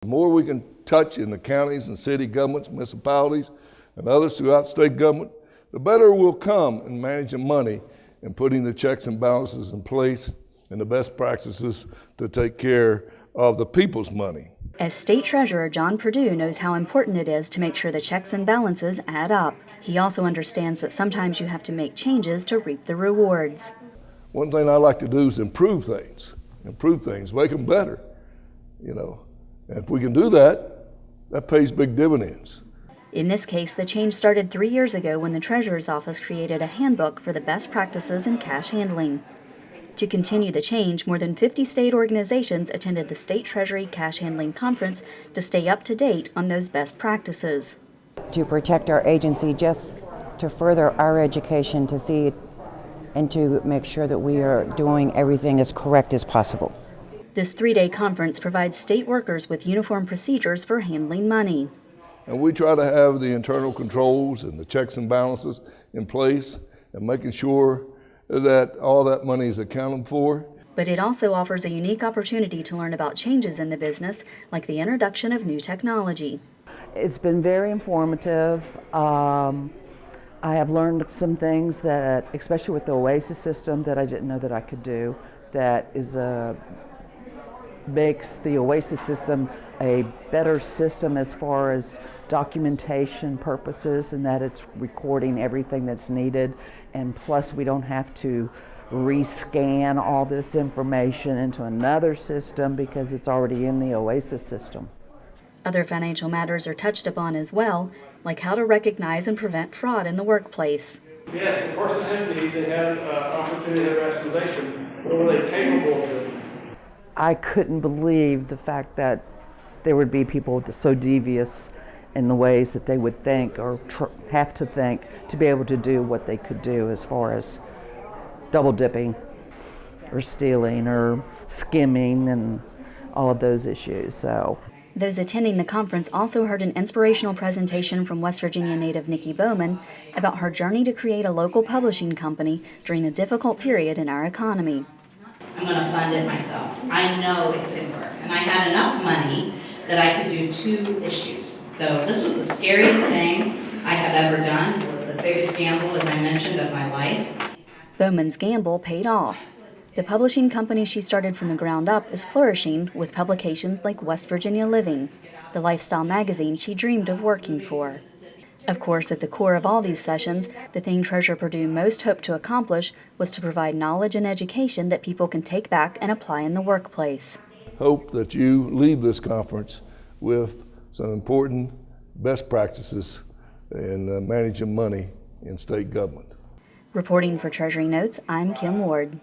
The more we can touch in the counties and city governments, municipalities, and others throughout state government, the better we'll come in managing money and putting the checks and balances in place and the best practices to take care of the people's money. As State Treasurer, John Perdue knows how important it is to make sure the checks and balances add up. He also understands that sometimes you have to make changes to reap the rewards. One thing I like to do is improve things, make them better, And if we can do that, that pays big dividends. In this case, the change started 3 years ago when the Treasurer's Office created a handbook for the best practices in cash handling. To continue the change, more than 50 state organizations attended the State Treasury Cash Handling Conference to stay up to date on those best practices. To protect our agency, just to further our education, to see and to make sure that we are doing everything as correct as possible. This 3-day conference provides state workers with uniform procedures for handling money. And we try to have the internal controls and the checks and balances in place and making sure that all that money is accounted for. But it also offers a unique opportunity to learn about changes in the business, like the introduction of new technology. It's been very informative. I have learned some things that, especially with the OASIS system, that I didn't know that I could do. That is makes the OASIS system a better system as far as documentation purposes, and that it's recording everything that's needed, and plus we don't have to rescan all this information into another system because it's already in the OASIS system. Other financial matters are touched upon as well, like how to recognize and prevent fraud in the workplace. Yes, the person entity that had opportunity of rationalization, what were they capable of? I couldn't believe the fact that there would be people so devious in the ways that they would think or have to think to be able to do what they could do as far as double dipping or stealing or skimming and all of those issues. So those attending the conference also heard an inspirational presentation from West Virginia native Nikki Bowman about her journey to create a local publishing company during a difficult period in our economy. I'm going to fund it myself. I know it can work. And I had enough money that I could do 2 issues. So this was the scariest thing I have ever done. It was the biggest gamble, as I mentioned, of my life. Bowman's gamble paid off. The publishing company she started from the ground up is flourishing with publications like West Virginia Living, the lifestyle magazine she dreamed of working for. Of course, at the core of all these sessions, the thing Treasurer Perdue most hoped to accomplish was to provide knowledge and education that people can take back and apply in the workplace. Hope that you leave this conference with some important best practices in managing money in state government. Reporting for Treasury Notes, I'm Kim Ward.